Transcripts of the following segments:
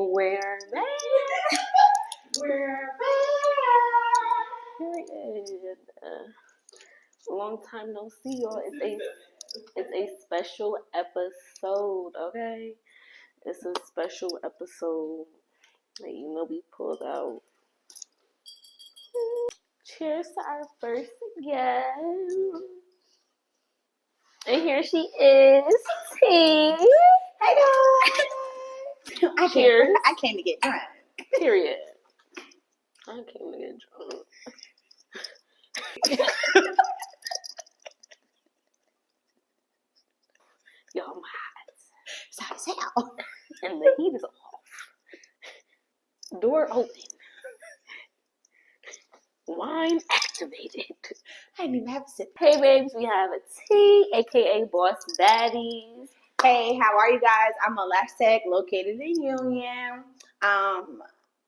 We're back. We're Period. Long time no see, y'all. It's a special episode, okay? It's a special episode that we pulled out. Cheers to our first guest. And here she is, T. Hey guys! Cheers. I came to get drunk. Period. I came to get drunk. Yo, I'm hot. It's hot as hell. And the heat is off. Door open. Wine activated. I didn't even have a sip. Hey babes, we have a T, aka Boss Badies. Hey, how are you guys? I'm a LASH tech located in Union. I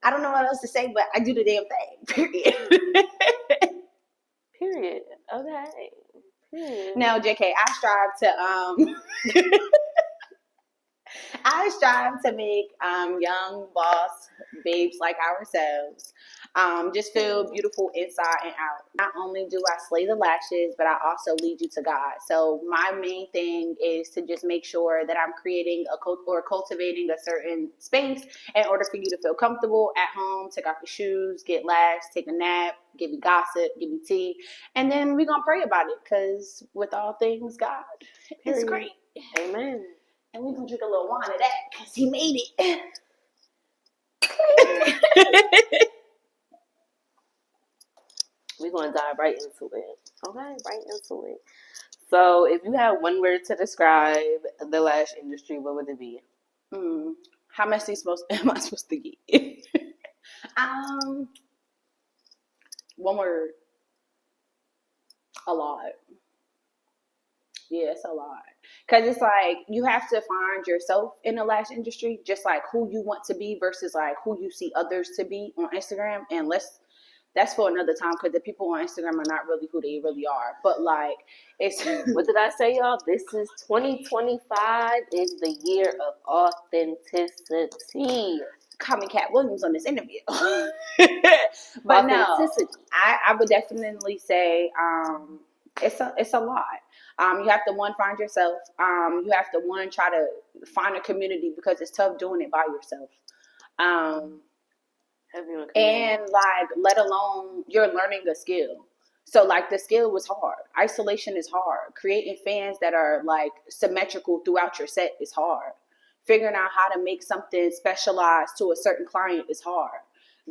don't know what else to say, but I do the damn thing. Period. Period. Okay. Period. No, JK, I strive to make young boss babes like ourselves just feel beautiful inside and out. Not only do I slay the lashes, but I also lead you to God. So my main thing is to just make sure that I'm creating or cultivating a certain space in order for you to feel comfortable at home, take off your shoes, get lashed, take a nap, give you gossip, give you tea, and then we're going to pray about it because with all things, God is great. Amen. And we're going to drink a little wine of that because he made it. We're going to dive right into it. Okay, right into it. So, if you had one word to describe the lash industry, what would it be? How messy am I supposed to get? One word. A lot. Yeah, it's a lot. Because it's like you have to find yourself in the lash industry, just like who you want to be versus like who you see others to be on Instagram. And that's for another time because the people on Instagram are not really who they really are. But like, it's what did I say, y'all? This is 2025 is the year of authenticity. Call me Cat Williams on this interview. But no, I would definitely say it's a lot. You have to find yourself. You have to try to find a community because it's tough doing it by yourself. And like, let alone you're learning a skill. So like the skill was hard. Isolation is hard. Creating fans that are like symmetrical throughout your set is hard. Figuring out how to make something specialized to a certain client is hard.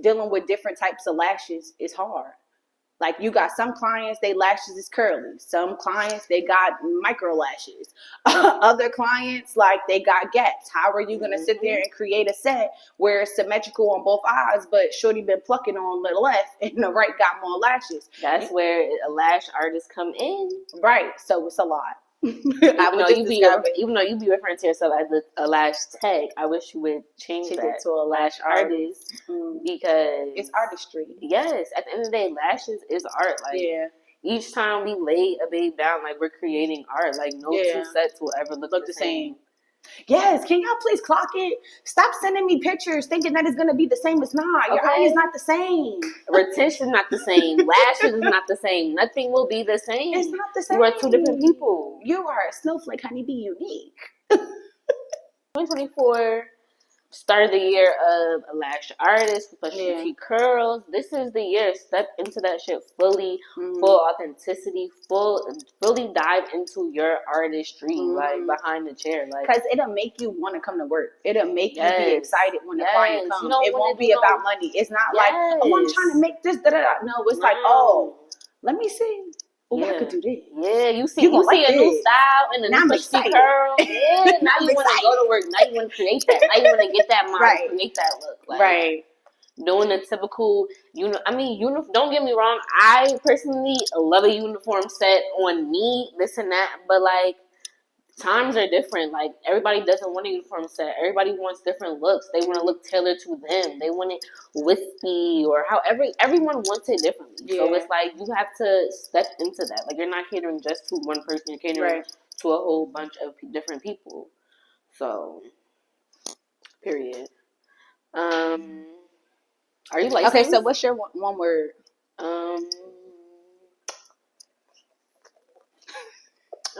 Dealing with different types of lashes is hard. Like you got some clients, they lashes is curly. Some clients, they got micro lashes. Other clients, like they got gaps. How are you going to sit there and create a set where it's symmetrical on both eyes, but shorty been plucking on the left and the right got more lashes? That's where a lash artist come in. Right. So it's a lot. Even though you be referring to yourself as a lash tech, I wish you would change that to a lash artist because it's artistry. Yes, at the end of the day, lashes is art. Like each time we lay a babe down, like we're creating art. Like no two sets will ever look the same. Yes, can y'all please clock it? Stop sending me pictures thinking that it's going to be the same. It's not. Your eye is not the same. Retention not the same. Lashes is not the same. Nothing will be the same. It's not the same. You are two different people. You are a snowflake, honey. Be unique. 2024 started the year of a lash artist, specialty curls. This is the year. Step into that shit fully, full authenticity, fully dive into your artistry, like behind the chair, like because it'll make you want to come to work. It'll make you be excited when the client comes. It won't be about money. It's not like, oh, I'm trying to make this. No, it's like, oh, let me see. Oh, I could do this. Yeah, you see a new style and a new specialty curl. Yeah, now you want to go to work. Now you want to create that. Now you want to get that model, create that look. Like, doing the typical, don't get me wrong. I personally love a uniform set on me, this and that. But like, times are different. Like everybody doesn't want a uniform set. Everybody wants different looks. They want to look tailored to them. They want it wispy or however. Everyone wants it differently. Yeah. So it's like you have to step into that. Like you're not catering just to one person. You're catering to a whole bunch of different people. So, period. Are you licensed? Okay, so what's your one word?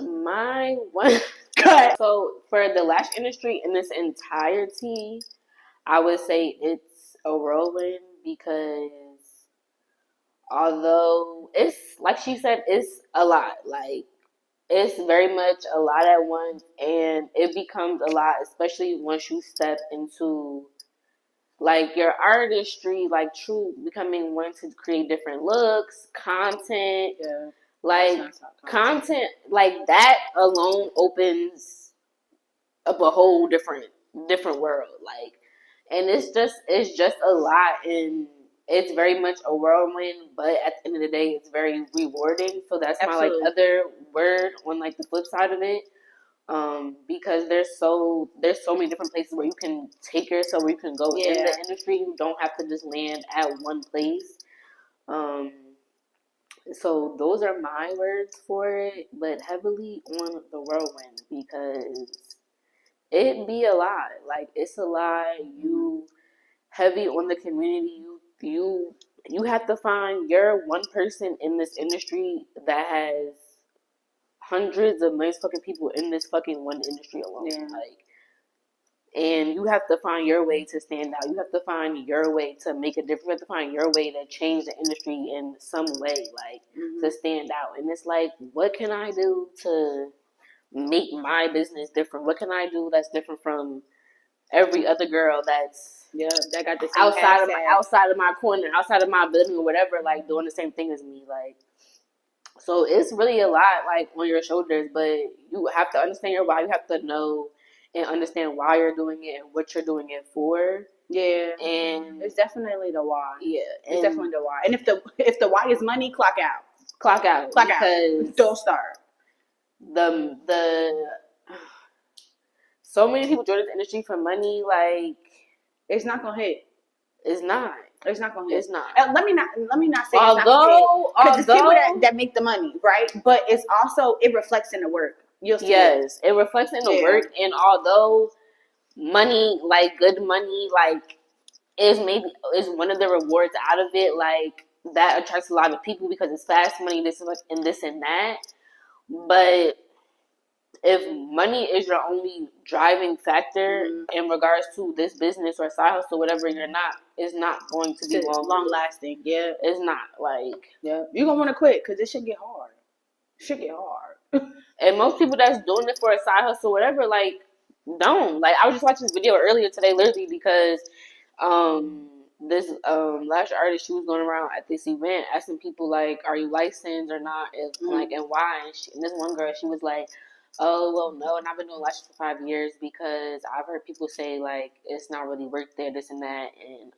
My one. Cut. So for the lash industry in its entirety, I would say it's a whirlwind because although it's like she said, it's a lot. Like it's very much a lot at once, and it becomes a lot, especially once you step into like your artistry, like true becoming one to create different looks, content. Yeah. Like content like that alone opens up a whole different world. Like, and it's just a lot, and it's very much a whirlwind. But at the end of the day, it's very rewarding. So that's my like other word on like the flip side of it. Because there's so many different places where you can take yourself, where you can go in the industry. You don't have to just land at one place. So those are my words for it, but heavily on the whirlwind because it be a lot. Like it's a lot. You heavy on the community. You have to find your one person in this industry that has hundreds of millions of fucking people in this fucking one industry alone. Yeah. Like, and you have to find your way to stand out. You have to find your way to make a difference. You have to find your way to change the industry in some way, like to stand out. And it's like, what can I do to make my business different? What can I do that's different from every other girl that's that got the same outside of my corner, outside of my building or whatever, like doing the same thing as me, like. So it's really a lot, like on your shoulders, but you have to understand your why. You have to know and understand why you're doing it and what you're doing it for. Yeah, and it's definitely the why. Yeah, it's definitely the why. And if the why is money, clock out. Because don't start. The so many people join this industry for money. Like it's not gonna hit. It's not. It's not gonna hit. It's not. Let me not say it's not gonna hit. Because it's people that make the money, right? But it's also it reflects in the work. You'll see. Yes, it reflects in the work, and although money, like good money, like is one of the rewards out of it, like that attracts a lot of people because it's fast money, this and this and that. But if money is your only driving factor in regards to this business or side hustle, whatever, it's not going to be long lasting. Yeah, it's not like you're gonna want to quit because it should get hard. And most people that's doing it for a side hustle, whatever, like don't. Like I was just watching this video earlier today, literally because this lash artist, she was going around at this event asking people like, "Are you licensed or not? If like, and why?" And this one girl, she was like, "Oh well, no, and I've been doing lashes for 5 years because I've heard people say like it's not really worth there, this and that, and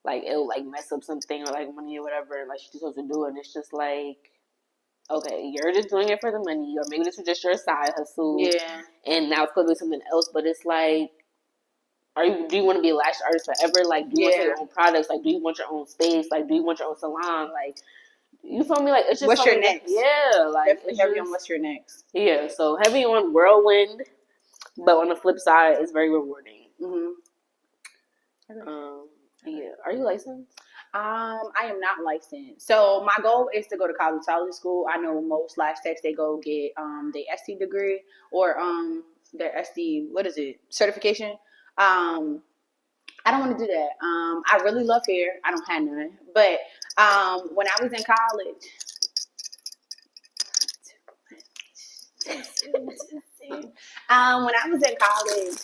like it'll like mess up something or like money or whatever, like she's supposed to do it." And it's just like, okay, you're just doing it for the money, or maybe this was just your side hustle, and now it's going to be something else. But it's like, do you want to be a lash artist forever? Like, do you want your own products? Like, do you want your own space? Like, do you want your own salon? Like, you feel me? Like, it's just what's your next? Yeah, like definitely heavy on what's your next. Yeah, so heavy on whirlwind, but on the flip side, it's very rewarding. Yeah, are you licensed? I am not licensed. So my goal is to go to cosmetology school. I know most lash techs, they go get the SD degree or their SD, what is it, certification. I don't want to do that. I really love hair. I don't have none. But when I was in college, when I was in college,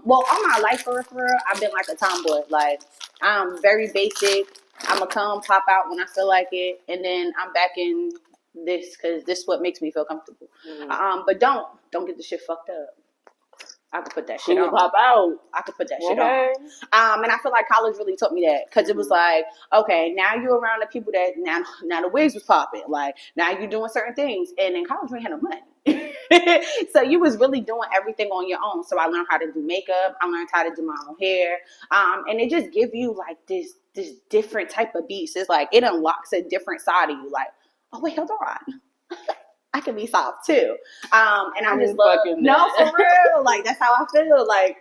well, all my life for real, I've been like a tomboy. Like, I'm very basic. I'm going to come, pop out when I feel like it, and then I'm back in this because this is what makes me feel comfortable. But don't get the shit fucked up. I could put that shit on. Pop out. I could put that shit on. And I feel like college really taught me that because it was like, okay, now you're around the people that now the wigs was popping. Like, now you're doing certain things. And in college, we had no money. So you was really doing everything on your own. So I learned how to do makeup. I learned how to do my own hair. And it just give you like this different type of beast. It's like it unlocks a different side of you. Like, oh wait, hold on. I can be soft too. And I just love, no, for real. Like, that's how I feel. Like,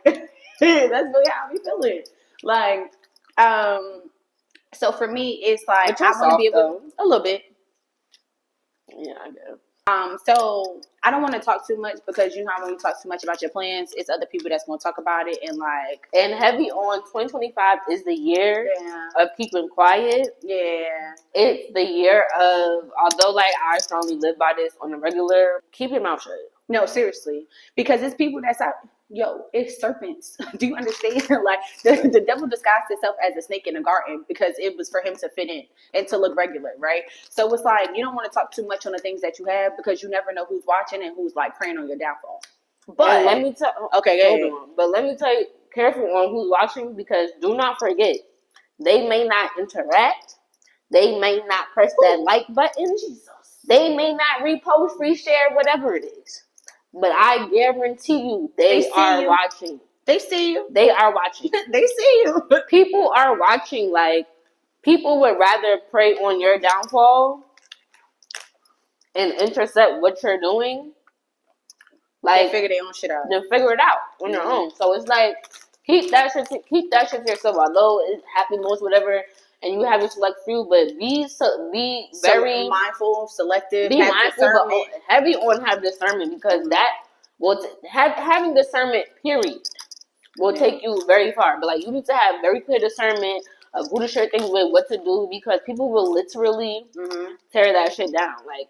That's really how I be feeling. Like, so for me, it's like I want to be able a little bit. Yeah, I do. So I don't want to talk too much because you know when you talk too much about your plans, it's other people that's going to talk about it and heavy on 2025 is the year of keeping quiet. Yeah, it's the year of, although like I strongly live by this on a regular, keep your mouth shut. No, seriously, because it's people that's out. Yo, it's serpents. Do you understand? Like the devil disguised itself as a snake in a garden because it was for him to fit in and to look regular, right? So it's like you don't want to talk too much on the things that you have because you never know who's watching and who's like preying on your downfall. But and let me tell. Okay, hold on. But let me tell you, careful on who's watching because do not forget, they may not interact, they may not press that like button, they may not repost, reshare, whatever it is. But I guarantee you, they are watching. They see you. They are watching. They see you. People are watching. Like, people would rather prey on your downfall and intercept what you're doing. Like, figure their own shit out. Then figure it out on your own. So it's like, keep that shit to yourself. Although it's happy moments, whatever, and you have your select few, but be very mindful, selective, be mindful, but heavy on have discernment because that will having discernment. Period will take you very far. But like you need to have very clear discernment of who to share things with, what to do, because people will literally tear that shit down. Like.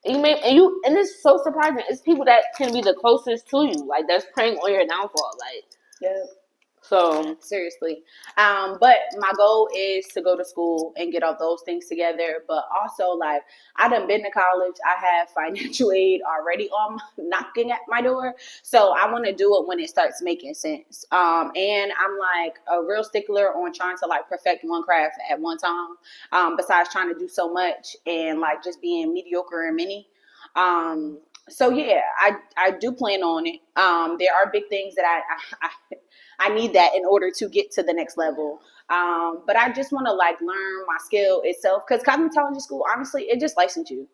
And it's so surprising. It's people that can be the closest to you, like that's preying on your downfall. Like, yeah. So seriously, but my goal is to go to school and get all those things together. But also, like I done been to college. I have financial aid already knocking at my door. So I want to do it when it starts making sense. And I'm like a real stickler on trying to like perfect one craft at one time. Besides trying to do so much and like just being mediocre and many. So yeah, I do plan on it. There are big things that I need that in order to get to the next level. But I just want to like learn my skill itself because cosmetology school, honestly, it just licensed you.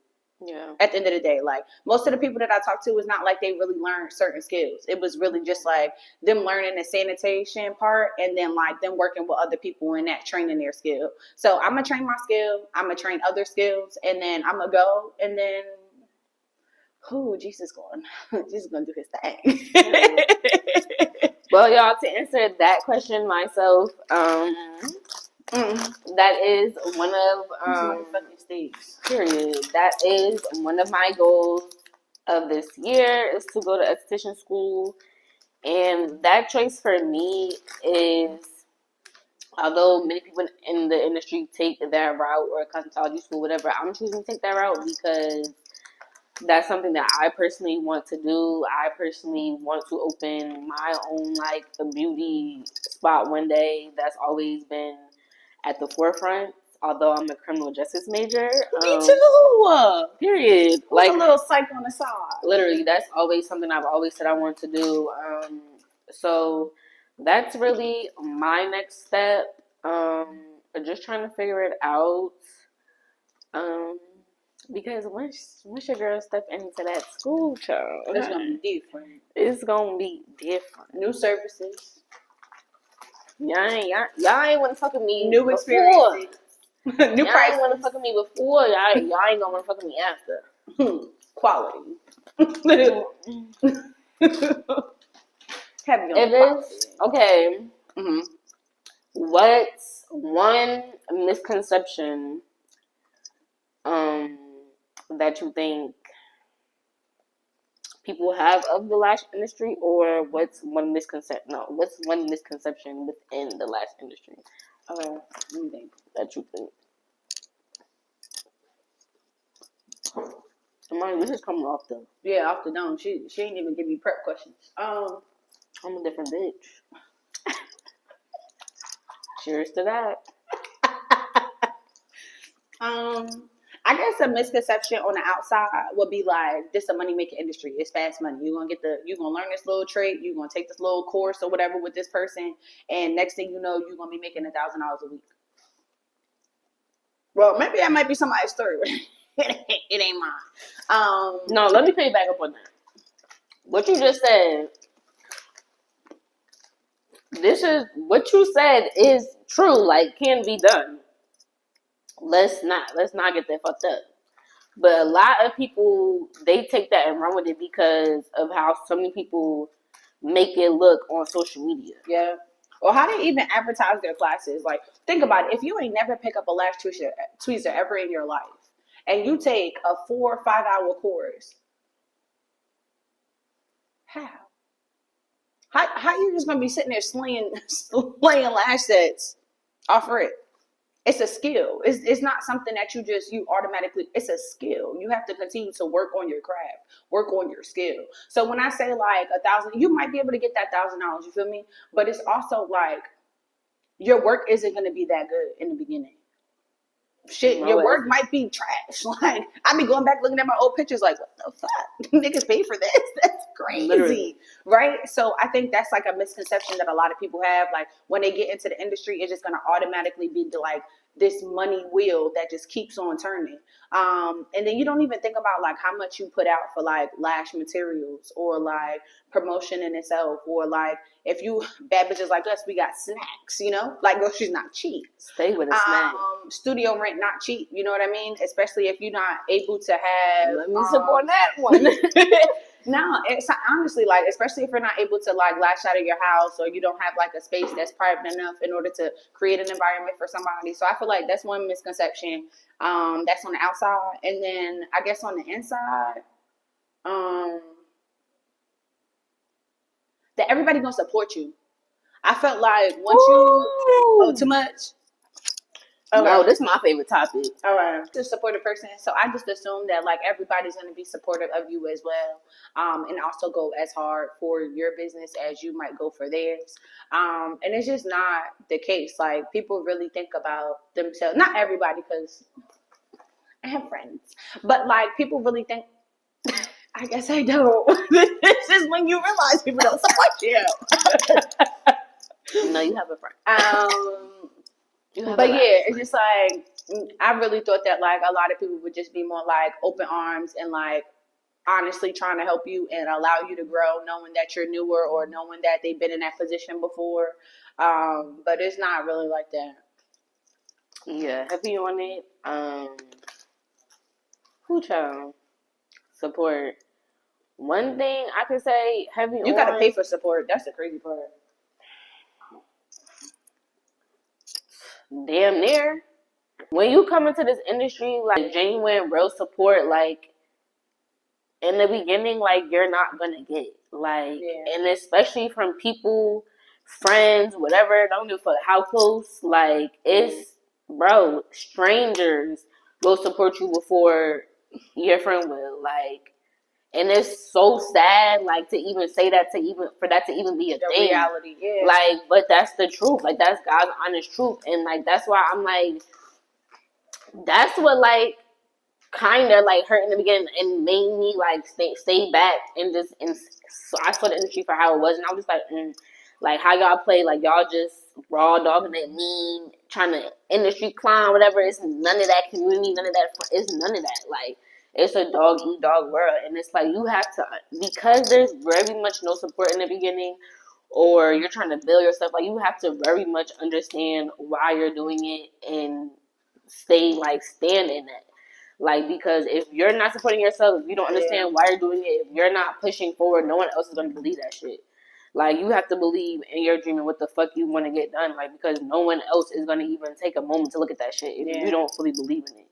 Yeah. At the end of the day, like most of the people that I talked to, was not like they really learned certain skills. It was really just like them learning the sanitation part and then like them working with other people in that training their skill. So I'm gonna train my skill. I'm gonna train other skills, and then I'm gonna go and then. Jesus gonna do his thing. Well, y'all, to answer that question myself, that is one of period. That is one of my goals of this year is to go to esthetician school, and that choice for me is, although many people in the industry take that route or cosmetology school, whatever, I'm choosing to take that route because that's something that I personally want to do. I personally want to open my own like a beauty spot one day. That's always been at the forefront. Although I'm a criminal justice major. Me too. Period. Like a little psych on the side. Literally, that's always something I've always said I want to do. So that's really my next step. Just trying to figure it out. Because once your girl step into that school, child, it's gonna be different. It's gonna be different. New services. Y'all ain't want to fuck with me. New experiences. New prices. Y'all ain't want to fuck with me before. Y'all ain't gonna want to fuck with me after. Quality. Okay. What's one misconception that you think people have of the lash industry, or what's one misconception within the lash industry? Let me think. That you think. Mine, this is coming off the dome. She ain't even give me prep questions. I'm a different bitch. Cheers to that. I guess a misconception on the outside would be like, this is a money making industry. It's fast money. You're gonna learn this little trade. You're gonna take this little course or whatever with this person, and next thing you know, you're gonna be making $1,000 a week. Well, maybe that might be somebody's story. It ain't mine. No, let me pay back up on that. What you just said this is what you said is true. Like, can be done. Let's not get that fucked up. But a lot of people, they take that and run with it because of how so many people make it look on social media. Yeah. Or how they even advertise their classes. Like, think about it. If you ain't never pick up a lash tweezer ever in your life, and you take a 4 or 5 hour course, how you just gonna be sitting there slaying lash sets off rip? It's a skill. It's not something that you automatically. It's a skill. You have to continue to work on your craft, work on your skill. So when I say like 1,000, you might be able to get that $1,000. You feel me? But it's also like your work isn't going to be that good in the beginning. Shit, your work might be trash. Like, I be going back looking at my old pictures like, what the fuck? Niggas pay for this? That's crazy. Literally. Right? So I think that's like a misconception that a lot of people have. Like, when they get into the industry, it's just going to automatically be like this money wheel that just keeps on turning. And then you don't even think about like how much you put out for like lash materials or like promotion in itself, or like if you bad bitches like us, we got snacks, you know, like groceries not cheap. Stay with a snack. Studio rent not cheap, you know what I mean? Especially if you're not able to have. Let me support that one. No, it's honestly like, especially if you're not able to like lash out of your house, or you don't have like a space that's private enough in order to create an environment for somebody. So I feel like that's one misconception. That's on the outside, and then I guess on the inside, that everybody gonna support you. I felt like once too much. Okay. No, this is my favorite topic. All right. To support a person. So I just assume that like everybody's going to be supportive of you as well. And also go as hard for your business as you might go for theirs. And it's just not the case. Like, people really think about themselves. Not everybody, because I have friends. But like, people really think, I guess I don't. This is when you realize people don't support you. No, you have a friend. But yeah, it's just like, I really thought that like a lot of people would just be more like open arms and like honestly trying to help you and allow you to grow, knowing that you're newer or knowing that they've been in that position before. But it's not really like that. Yeah, heavy on it. Who child support? One thing I could say, heavy. You gotta pay for support. That's the crazy part. Damn near. When you come into this industry, like genuine, real support, like in the beginning, like you're not gonna get like, and especially from people, friends, whatever. Don't give a fuck how close. Like it's, bro, strangers will support you before your friend will. Like, and it's so sad, like, to even say that, for that to even be a thing. Reality, yeah. Like, but that's the truth. Like, that's God's honest truth. And, like, that's why I'm, like, that's what, like, kind of, like, hurt in the beginning and made me, like, stay back and just, and so I saw the industry for how it was. And I was just like, like, how y'all play, like, y'all just raw dogging it, mean, trying to industry climb, whatever. It's none of that community, none of that. It's none of that. Like, it's a dog-eat-dog world, and it's like you have to, because there's very much no support in the beginning, or you're trying to build yourself, like you have to very much understand why you're doing it and stand in it. Like, because if you're not supporting yourself, if you don't understand why you're doing it, if you're not pushing forward, no one else is going to believe that shit. Like, you have to believe in your dream and what the fuck you want to get done, like, because no one else is going to even take a moment to look at that shit if you don't fully believe in it.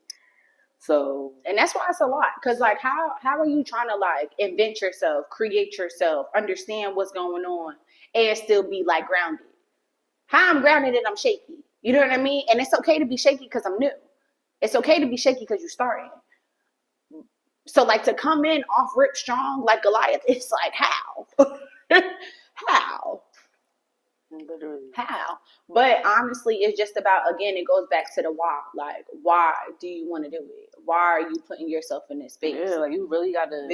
So, and that's why it's a lot, because like how are you trying to like invent yourself, create yourself, understand what's going on, and still be like grounded? How I'm grounded and I'm shaky, you know what I mean? And it's okay to be shaky because I'm new. It's okay to be shaky because you're starting. So like to come in off rip strong like Goliath, it's like how literally. How? But honestly, it's just about, again, it goes back to the why. Like, why do you want to do it? Why are you putting yourself in this space? Yeah, like you really gotta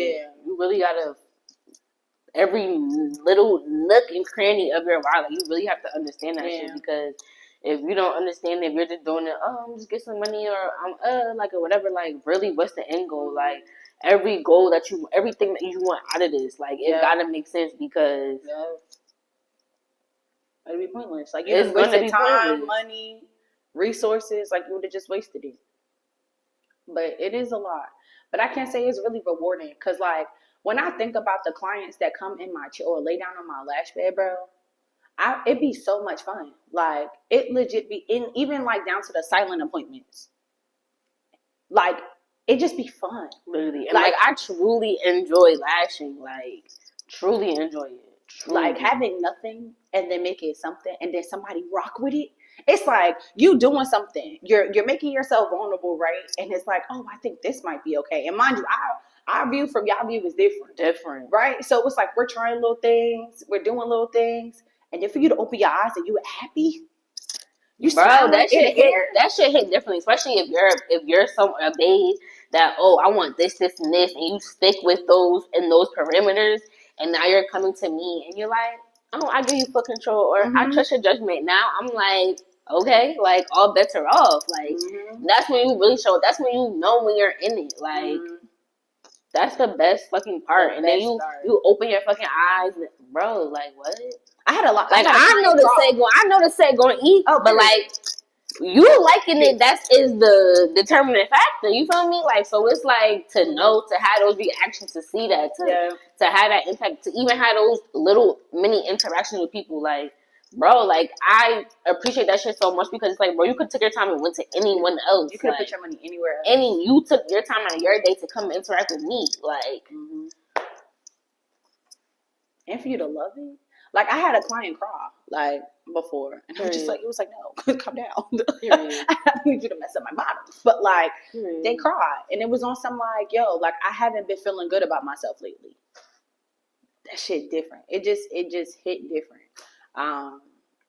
every little nook and cranny of your life, like you really have to understand that shit, because if you don't understand it, if you're just doing it, I'm just get some money, or I'm like, or whatever, like really what's the end goal? Like every goal that everything that you want out of this, like it gotta make sense, because It'd be pointless. Like, you just wasted time, money, resources. Like, you would have just wasted it. But it is a lot. But I can't say it's really rewarding. Because, like, when I think about the clients that come in my chair or lay down on my lash bed, bro, it'd be so much fun. Like, it legit be, even, like, down to the silent appointments. Like, it just be fun. Literally. And, like, I truly enjoy lashing. Like, truly enjoy it. Truly. Like, having nothing and then making something and then somebody rock with it. It's like you doing something. You're making yourself vulnerable, right? And it's like, oh, I think this might be okay. And mind you, our view from y'all view is different, right? So it's like we're trying little things, we're doing little things, and then for you to open your eyes and you happy, you bro, that shit hit differently, especially if you're a babe that, oh, I want this, and this, and you stick with those parameters, and now you're coming to me and you're like, oh, I give you full control, or I trust your judgment. Now I'm like, okay, like, all bets are off. Like, that's when you really show. That's when you know when you're in it. Like, that's the best fucking part. And then you open your fucking eyes, bro. Like, what? I had a lot. Like, I know the set going to eat, but like, you liking it, that is the determining factor. You feel me? Like, so it's like to know, to have those reactions, to see that, to have that impact, to even have those little mini interactions with people. Like, bro, like, I appreciate that shit so much because it's like, bro, you could take your time and went to anyone else. You could have put your money anywhere else. You took your time out of your day to come interact with me. Like, and for you to love it. Like, I had a client cry, like, before. And I was just like, it was like, no, calm down. I need you to mess up my bottom. But, like, they cried. And it was on some, like, yo, like, I haven't been feeling good about myself lately. That shit different. It just hit different.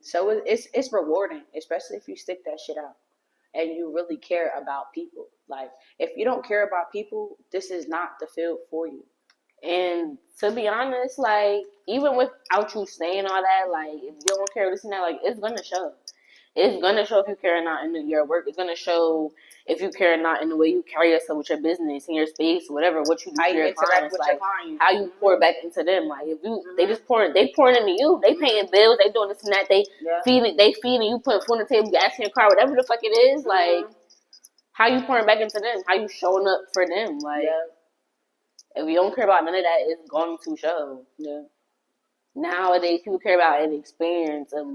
So it's rewarding, especially if you stick that shit out. And you really care about people. Like, if you don't care about people, this is not the field for you. And to be honest, like, even without you saying all that, like, if you don't care this and that, like, it's gonna show. It's gonna show if you care or not in your work. It's gonna show if you care or not in the way you carry yourself with your business, in your space, whatever, what you do to your clients, like, how you pour back into them. Like, if you, they pouring into you. They paying bills, they doing this and that, they feeding you, putting food on the table, gas in your car, whatever the fuck it is. Like, how you pouring back into them? How you showing up for them? Like. If you don't care about none of that, it's going to show. Yeah. Nowadays, people care about an experience of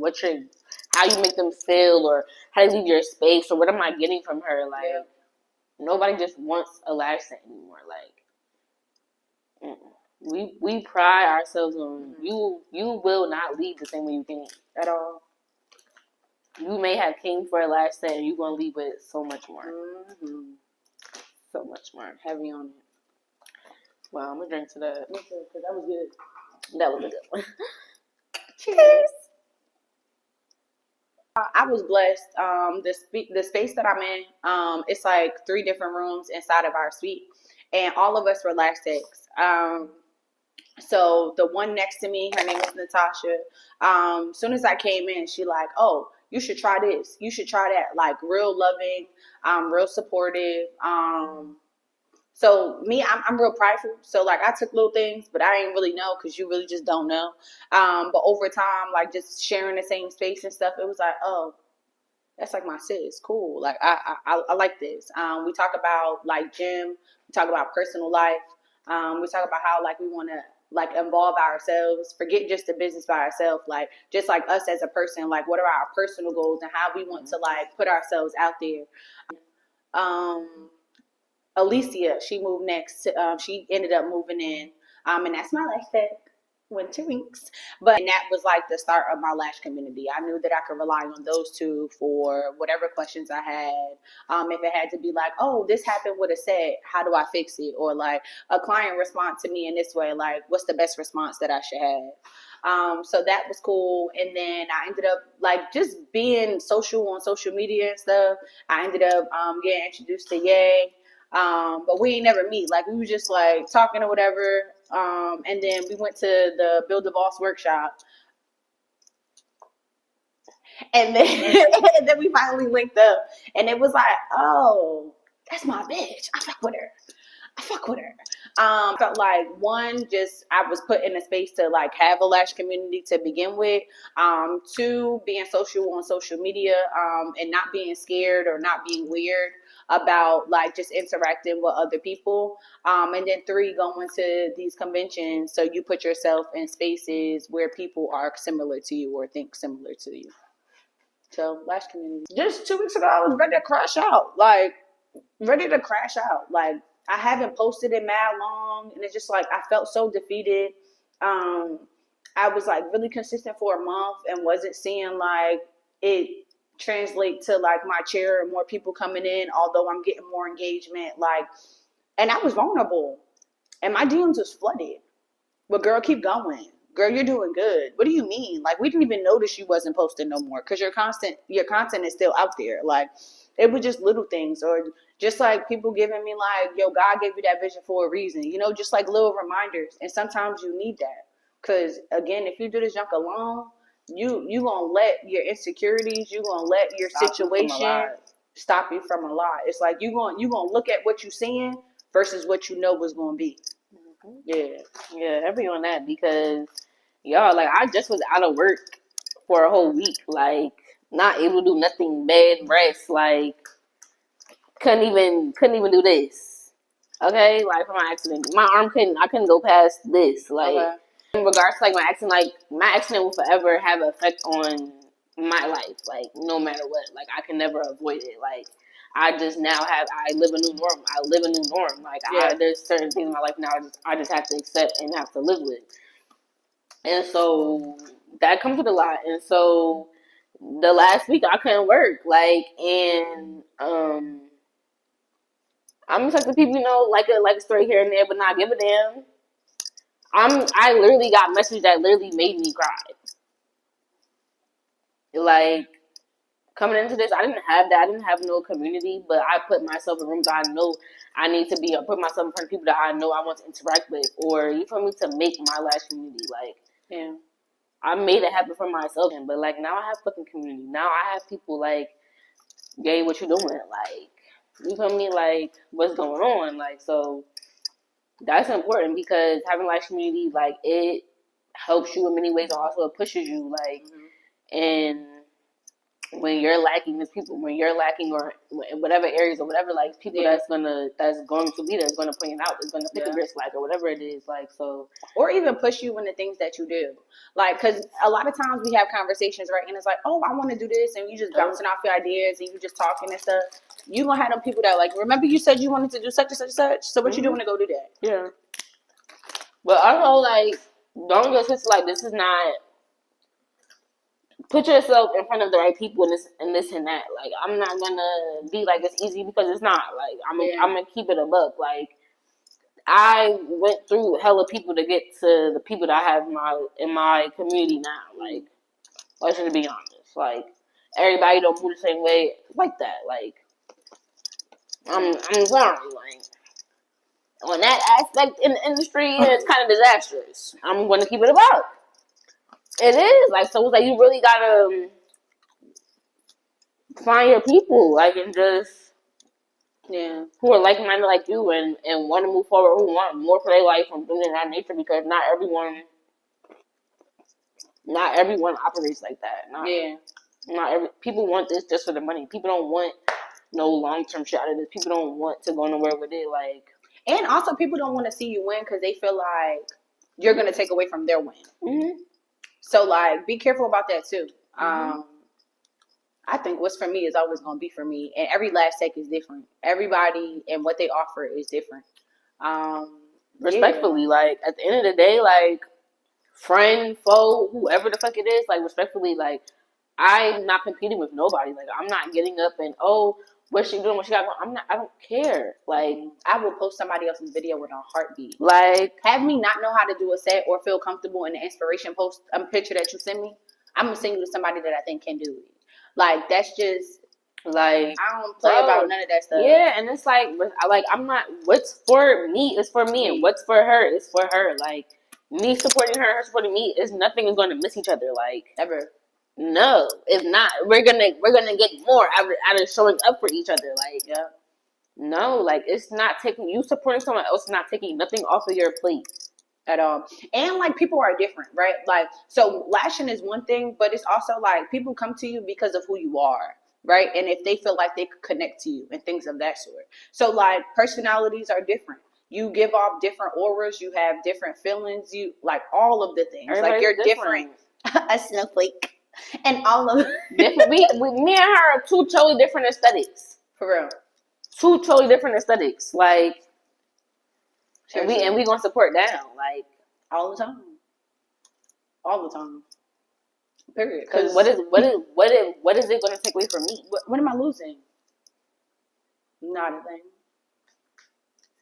how you make them feel, or how you leave your space, or what am I getting from her. Like, nobody just wants a lash set anymore. Like, we pride ourselves on you. You will not leave the same way you came at all. You may have came for a lash set, and you're gonna leave with so much more. So much more. Heavy on it. Wow, I'm gonna drink to that. Me too, because that was good. That was a good one. Cheers. I was blessed. The space that I'm in, it's like 3 different rooms inside of our suite, and all of us were lash techs. So the one next to me, her name is Natasha. Soon as I came in, she like, oh, you should try this. You should try that. Like, real loving, real supportive. So me, I'm real prideful. So, like, I took little things, but I didn't really know because you really just don't know. But over time, like, just sharing the same space and stuff, it was like, oh, that's like my sis. Cool. Like, I like this. We talk about, like, gym. We talk about personal life. We talk about how, like, we want to, like, involve ourselves, forget just the business by ourselves, like, just like us as a person, like, what are our personal goals and how we want to, like, put ourselves out there. Alicia, she moved next. She ended up moving in, and that's my lash tech. Winter Winks. And that was like the start of my lash community. I knew that I could rely on those two for whatever questions I had. If it had to be like, oh, this happened with a set, how do I fix it? Or like a client respond to me in this way, like, what's the best response that I should have? So that was cool. And then I ended up like just being social on social media and stuff. I ended up getting introduced to Ye. But we ain't never meet. Like, we were just like talking or whatever. And then we went to the Build the Boss workshop. And then we finally linked up. And it was like, oh, that's my bitch. I fuck with her. Felt like one, just I was put in a space to like have a LASH community to begin with. Two, being social on social media, and not being scared or not being weird about like just interacting with other people. And then three, going to these conventions so you put yourself in spaces where people are similar to you or think similar to you. So LASH community. Just 2 weeks ago, I was ready to crash out. Like I haven't posted in mad long, and it's just like I felt so defeated. I was like really consistent for a month and wasn't seeing like it translate to like my chair and more people coming in, although I'm getting more engagement. Like, and I was vulnerable, and my DMs was flooded. But girl, keep going. Girl, you're doing good. What do you mean? Like, we didn't even notice you wasn't posting no more because your content is still out there. Like, it was just little things, or just like people giving me like, yo, God gave you that vision for a reason. You know, just like little reminders. And sometimes you need that. Because again, if you do this junk alone, you gonna let your insecurities, you gonna let your situation stop you from a lot. It's like you gonna look at what you're seeing versus what you know was gonna be. Yeah, heavy on that because y'all, like, I just was out of work for a whole week, like, not able to do nothing, bed, rest, like, couldn't even do this. Okay, like for my accident, my arm I couldn't go past this, like. Okay. In regards to like my accident will forever have an effect on my life, like no matter what. Like I can never avoid it. Like I just now I live a new norm. I live a new norm. Like there's certain things in my life now I just have to accept and have to live with. And so that comes with a lot. And so the last week I couldn't work. Like and I'm just like the people, you know, like a story here and there, but not give a damn. I literally got messages that literally made me cry. Like, coming into this, I didn't have that. I didn't have no community, but I put myself in rooms I know I need to be. I put myself in front of people that I know I want to interact with, or you feel me, to make my LASH community. Like, yeah, I made it happen for myself. But like now I have fucking community. Now I have people like, "Gay, what you doing?" Like, you feel me? Like, what's going on? Like, so. That's important because having LASH community, like, it helps you in many ways. Also, it pushes you, like, and when you're lacking, there's people. When you're lacking, or in whatever areas or whatever, like, people that's going to be there, is going to point it out, is going to pick a risk, like, or whatever it is, like, so. Or even push you in the things that you do, like, because a lot of times we have conversations, right, and it's like, oh, I want to do this, and you just bouncing off your ideas, and you just talking and stuff. You gonna have them people that like, remember you said you wanted to do such and such and such, so what you doing to go do that? Yeah. But also, like, don't just it's like this is not. Put yourself in front of the right people and this and that. Like, I'm not gonna be like it's easy because it's not. Like, I'm gonna keep it a buck. Like, I went through hella people to get to the people that I have in my community now. Like, let's just be honest. Like, everybody don't move the same way like that. Like, I'm sorry. Like, on that aspect in the industry, it's kind of disastrous. I'm going to keep it about. It is. Like, so it's like you really got to find your people, like, and just, who are like-minded like you and want to move forward, who want more for their life and things of that nature, because not everyone operates like that. People want this just for the money. People don't want no long-term shit out of this. People don't want to go nowhere with it, like. And also, people don't want to see you win because they feel like you're going to take away from their win. Mm-hmm. So, like, be careful about that, too. Mm-hmm. I think what's for me is always going to be for me. And every LASH tech is different. Everybody and what they offer is different. Respectfully, like, at the end of the day, like, friend, foe, whoever the fuck it is, like, respectfully, like, I'm not competing with nobody. Like, I'm not getting up and, oh, what's she doing? What she got going? I don't care. Like, I will post somebody else's video with a heartbeat. Like, have me not know how to do a set or feel comfortable in the inspiration post picture that you send me. I'm gonna send you to somebody that I think can do it. Like, that's just like, I don't play about none of that stuff. Yeah, and it's like I'm not. What's for me is for me, and what's for her is for her. Like, me supporting her supporting me is nothing is going to miss each other. Like, ever. No, if not, we're gonna get more out of showing up for each other. Like, No, like it's not taking you supporting someone else, not taking nothing off of your plate at all. And like people are different, right? Like so lashing is one thing, but it's also like people come to you because of who you are, right? And if they feel like they could connect to you and things of that sort. So like personalities are different. You give off different auras, you have different feelings, you like all of the things. Everybody's like you're different. A snowflake. And all of different. Me and her are two totally different aesthetics. For real. Two totally different aesthetics. Like and we gonna support down, like all the time. All the time. Period. Because what is it gonna take away from me? What am I losing? Not a thing.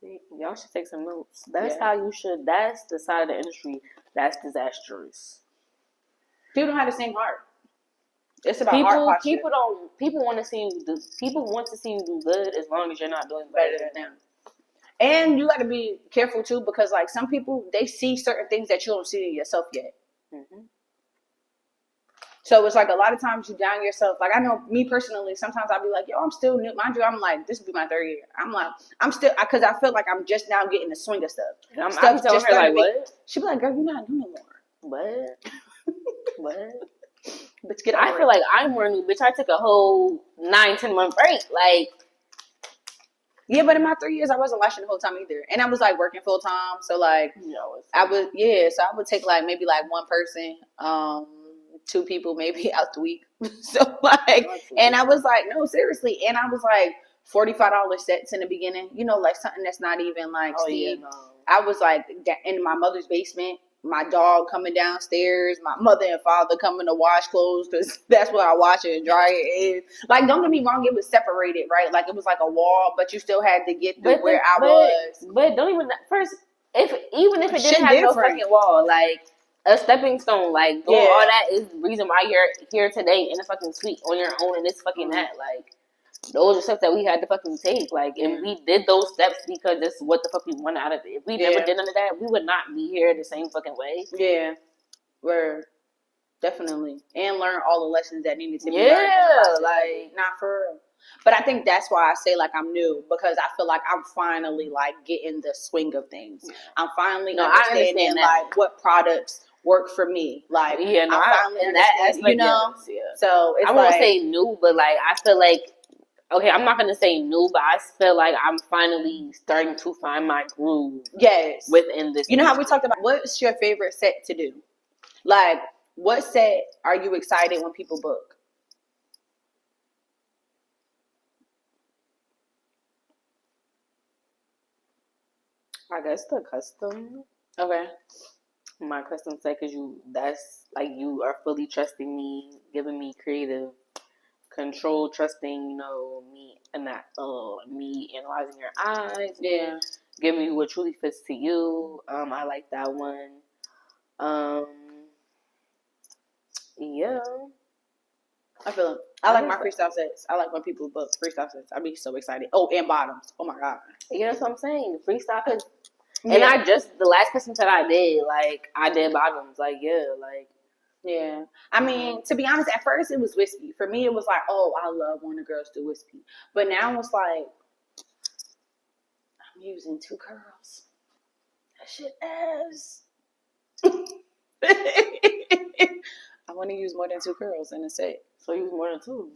See, y'all should take some notes. That's how you should. That's the side of the industry that's disastrous. People don't have the same heart. It's about heart posture. People want to see you do good as long as you're not doing better than them. And you got to be careful too, because like some people, they see certain things that you don't see in yourself yet. Mm-hmm. So it's like a lot of times you down yourself. Like I know me personally, sometimes I'll be like, yo, I'm still new. Mind you, I'm like, this will be my 3rd year. I'm like, I'm still, because I feel like I'm just now getting the swing of stuff. I'm telling her like, what? She be like, girl, you're not new no more. What? What? Bitch, get I feel like I'm more new, bitch. I took a whole 9-10 month break. Like, yeah, but in my 3 years, I wasn't lashing the whole time either. And I was like working full time. So like, so I would take like maybe like one person, 2 people maybe out the week. So like, and I was like, no, seriously. And I was like $45 sets in the beginning, you know, like something that's not even like, I was like in my mother's basement. My dog coming downstairs, my mother and father coming to wash clothes because that's where I wash it and dry it. Like, don't get me wrong, it was separated, right? Like, it was like a wall, but you still had to get through where I was. But don't even, first, even if it didn't have no fucking wall, like, a stepping stone, like, doing all that is the reason why you're here today in a fucking suite on your own and this fucking that, like. Those are steps that we had to fucking take, like, and we did those steps because this is what the fuck we wanted out of it. If we never did none of that, we would not be here the same fucking way. Yeah, we're definitely and learn all the lessons that needed to be learned. Yeah, like not for real. But I think that's why I say like I'm new because I feel like I'm finally like getting the swing of things. I'm finally understanding like what products work for me. Like I'm finally understanding, you know. So it's I won't say new, but like I feel like. Okay, I'm not going to say new, but I feel like I'm finally starting to find my groove. Yes. Within this. You know how we talked about what's your favorite set to do? Like, what set are you excited when people book? I guess the custom. Okay. My custom set, because that's like you are fully trusting me, giving me creative control, trusting, you know, me and that me analyzing your eyes. Yeah. Give me what truly fits to you. I like that one. Yeah. I feel it. I like my freestyle sets. I like when people book freestyle sets. I'd be so excited. Oh, and bottoms. Oh my god. Yeah, that's what I'm saying. Freestyle cause and I just the last custom set I did, like I did bottoms. Like, like yeah. I mean, to be honest, at first it was wispy. For me, it was like, oh, I love when the girls do wispy. But now it's like, I'm using 2 curls. That shit ass. I want to use more than 2 curls in a set. So use more than 2.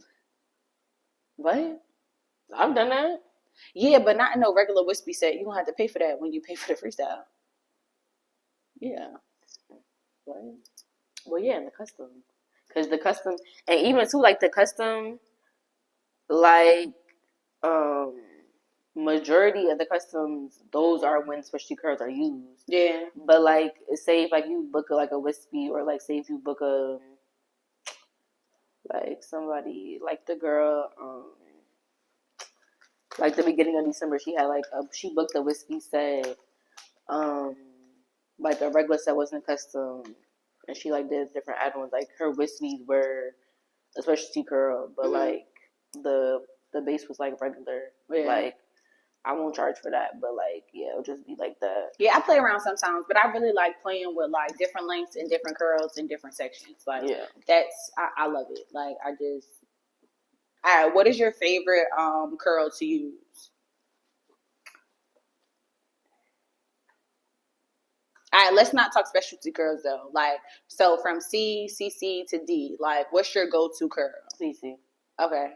What? I've done that. Yeah, but not in no regular wispy set. You don't have to pay for that when you pay for the freestyle. Yeah. What? Well, yeah, in the custom. Because the custom, and even too, like the custom, like, majority of the customs, those are when specialty curls are used. Yeah. But like, say if like you book like a wispy, or like say if you book a, like somebody, like the girl, like the beginning of December, she had like she booked a wispy set, like a regular set wasn't custom. And she like did different add-ons. Like her wispies were a specialty curl, but like the base was like regular. Yeah. Like I won't charge for that, but like it'll just be like that. Yeah, I play around sometimes, but I really like playing with like different lengths and different curls in different sections. Like that's I love it. Like I just. All right, what is your favorite curl to use? All right, let's not talk specialty curls though. Like, so from C, CC to D, like, what's your go-to curl? CC. Okay.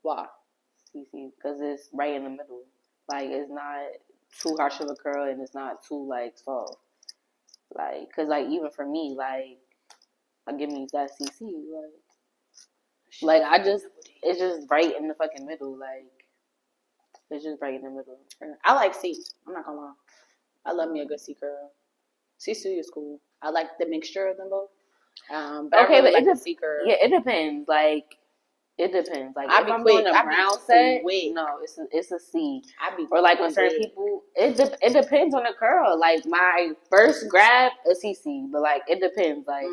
Why? CC, because it's right in the middle. Like, it's not too harsh of a curl, and it's not too, like, soft. Like, because, like, even for me, like, give me that CC, like, it's just right in the fucking middle, like, it's just right in the middle. I like C. I'm not gonna lie. I love me a good C curl. CC is cool. I like the mixture of them both. But okay, really but like C curl. Yeah, it depends. Like, it depends. Like, if I'm doing a brown set, no, it's a C. Or like when certain people, it depends on the curl. Like, my first grab, a CC, but like it depends. Like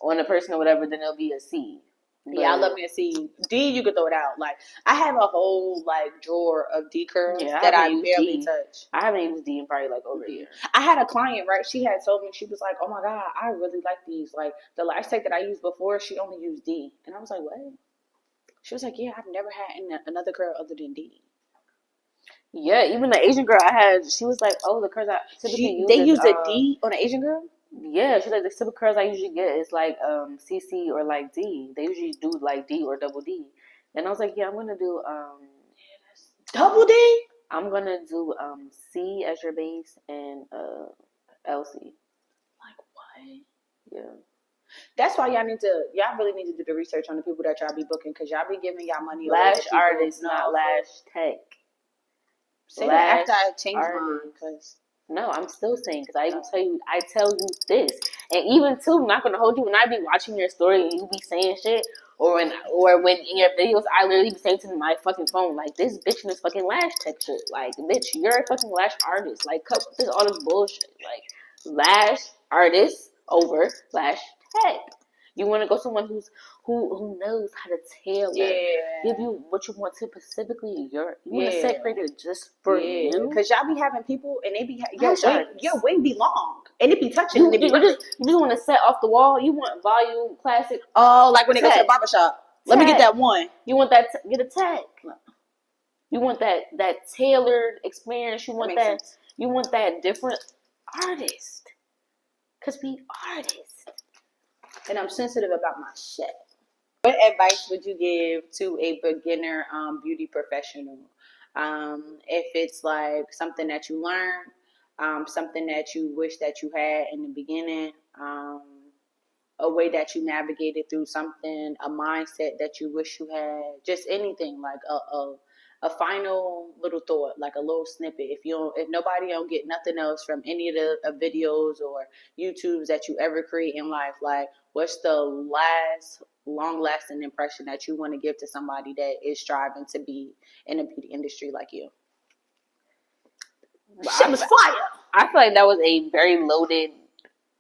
on the person or whatever, then it'll be a C. But yeah, I love me a C. D, you could throw it out. Like, I have a whole like drawer of D curls that I barely touch. I haven't used D in probably like over a year. I had a client, right? She had told me, she was like, "Oh my god, I really like these. Like, the lash tech that I used before, she only used D," and I was like, "What?" She was like, "Yeah, I've never had another curl other than D." Yeah, even the Asian girl I had, she was like, "Oh, the curls I typically use." They use a D on an Asian girl. Yeah, she's like, the typical curls I usually get is like CC or like D. They usually do like D or double D. And I was like, yeah, I'm gonna do double D. I'm gonna do C as your base and LC. Like what? Yeah. That's why y'all really need to do the research on the people that y'all be booking, because y'all be giving y'all money away. Lash artists, not lash tech. Say that after I change mine, because. No, I'm still saying, because I tell you this, and even too, I'm not gonna hold you when I be watching your story and you be saying shit, or when in your videos I literally be saying to my fucking phone like, this bitch in this fucking lash tech shit, like, bitch, you're a fucking lash artist, like, cut this all this bullshit, like, lash artist over lash tech. You want to go someone who knows how to tailor, give you what you want to specifically. You want to set created just for you. Because y'all be having people and they be your wing be long and it be touching. You just want to set off the wall. You want volume, classic. Oh, like when they go to the barbershop. Let me get that one. You want that? Get a tech. You want that tailored experience. You want that. You want that different artist. Cause we artists. And I'm sensitive about my shit. What advice would you give to a beginner beauty professional? If it's like something that you learned, something that you wish that you had in the beginning, a way that you navigated through something, a mindset that you wish you had, just anything, like a final little thought, like a little snippet. If nobody don't get nothing else from any of the videos or YouTubes that you ever create in life, like, what's the last long-lasting impression that you want to give to somebody that is striving to be in the beauty industry like you? Shit was fire. I feel like that was a very loaded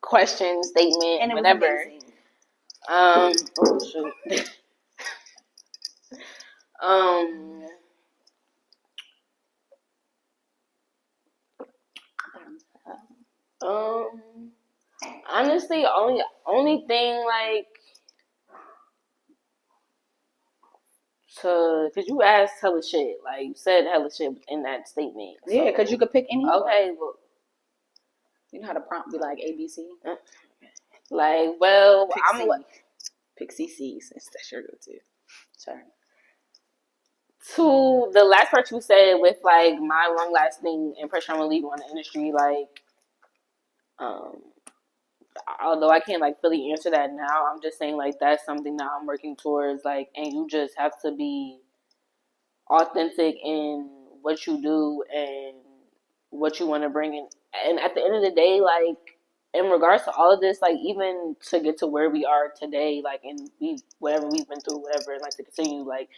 question, statement, and whatever. Oh shit. Honestly, only thing, like, because you asked hella shit, like, you said hella shit in that statement. So. Yeah, because you could pick any. Okay, well, you know how to prompt be like ABC. Like, well, pick CC since that's your go-to. Sorry. To the last part you said with, like, my long-lasting impression I'm gonna leave on the industry, like, although I can't, like, fully answer that now, I'm just saying, like, that's something that I'm working towards, like, and you just have to be authentic in what you do and what you want to bring in. And at the end of the day, like, in regards to all of this, like, even to get to where we are today, like, and whatever we've been through, whatever, and, like, to continue, like,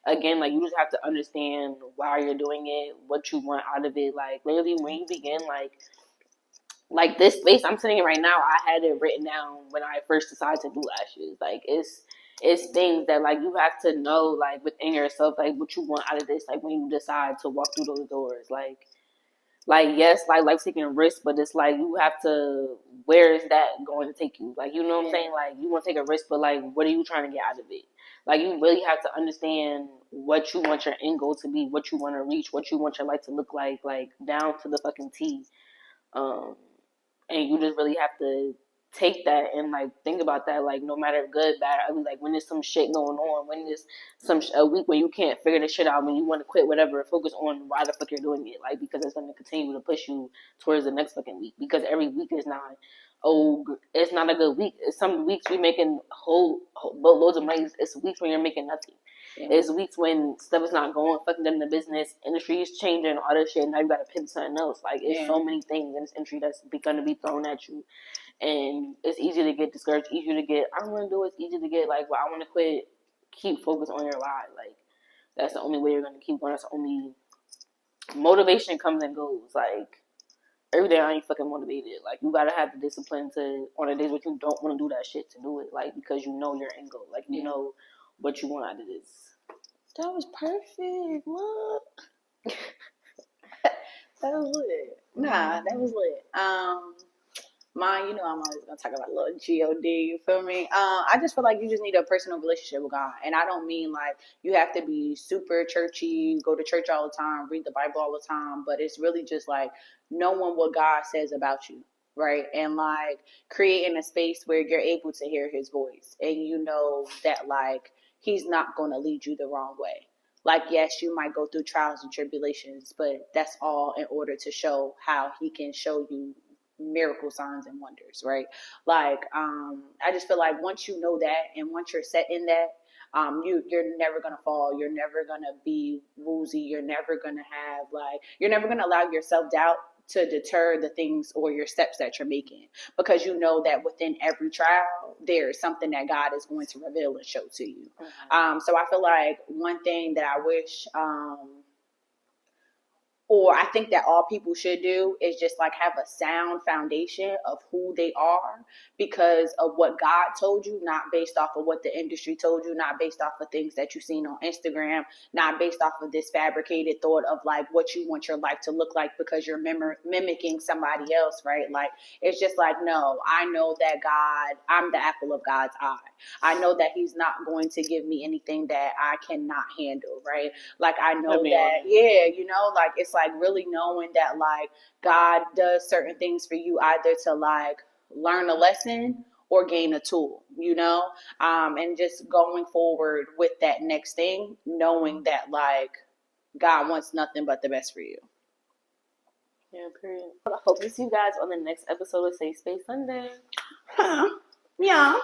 again, like, you just have to understand why you're doing it, what you want out of it. Like, literally, when you begin, like this space I'm sitting in right now, I had it written down when I first decided to do lashes. Like, it's things that, like, you have to know, like, within yourself, like, what you want out of this, like, when you decide to walk through those doors. Like, yes, like, life's taking a risk, but it's like, you have to, where is that going to take you? Like, you know what I'm saying? Like, you want to take a risk, but, like, what are you trying to get out of it? Like, you really have to understand what you want your end goal to be, what you want to reach, what you want your life to look like down to the fucking T. And you just really have to take that and like think about that, like no matter good, bad, ugly, like when there's some shit going on, when there's a week where you can't figure the shit out, when you want to quit, whatever, focus on why the fuck you're doing it, like because it's gonna continue to push you towards the next fucking week. Because every week is not, it's not a good week. Some weeks we making whole boatloads of money. It's weeks when you're making nothing. Yeah. It's weeks when stuff is not going fucking in the business, industry is changing, all this shit. Now you gotta pivot something else. Like it's so many things in this industry that's gonna be thrown at you. And it's easy to get discouraged, easy to get, I don't want to do it, it's easy to get, like, well, I want to quit. Keep focused on your lie. Like, that's the only way you're going to keep going. That's the only, motivation comes and goes. Like, every day I ain't fucking motivated. Like, you got to have the discipline to, on the days where you don't want to do that shit, to do it. Like, because you know your end goal. Like, you know what you want out of this. That was perfect. What? That was lit. Nah, that was lit. Mine, you know, I'm always gonna talk about a little God. You feel me? I just feel like you just need a personal relationship with God, and I don't mean like you have to be super churchy, go to church all the time, read the Bible all the time, but it's really just like knowing what God says about you, right? And like creating a space where you're able to hear His voice, and you know that like He's not gonna lead you the wrong way. Like, yes, you might go through trials and tribulations, but that's all in order to show how He can show you miracle signs and wonders, right? Like, I just feel like once you know that and once you're set in that, you're never gonna fall. You're never gonna be woozy. You're never gonna have like, you're never gonna allow your self-doubt to deter the things or your steps that you're making, because you know that within every trial there is something that God is going to reveal and show to you. So I feel like one thing that I wish, or I think that all people should do is just like have a sound foundation of who they are because of what God told you, not based off of what the industry told you, not based off of things that you've seen on Instagram, not based off of this fabricated thought of like what you want your life to look like because you're mimicking somebody else, right? Like, it's just like, no, I know that God, I'm the apple of God's eye. I know that He's not going to give me anything that I cannot handle, right? Like, I know that, you know, like, it's like really knowing that like God does certain things for you either to like learn a lesson or gain a tool, you know, and just going forward with that next thing, knowing that like God wants nothing but the best for you. Yeah, period. I hope to see you guys on the next episode of Safe Space Sunday. Yeah.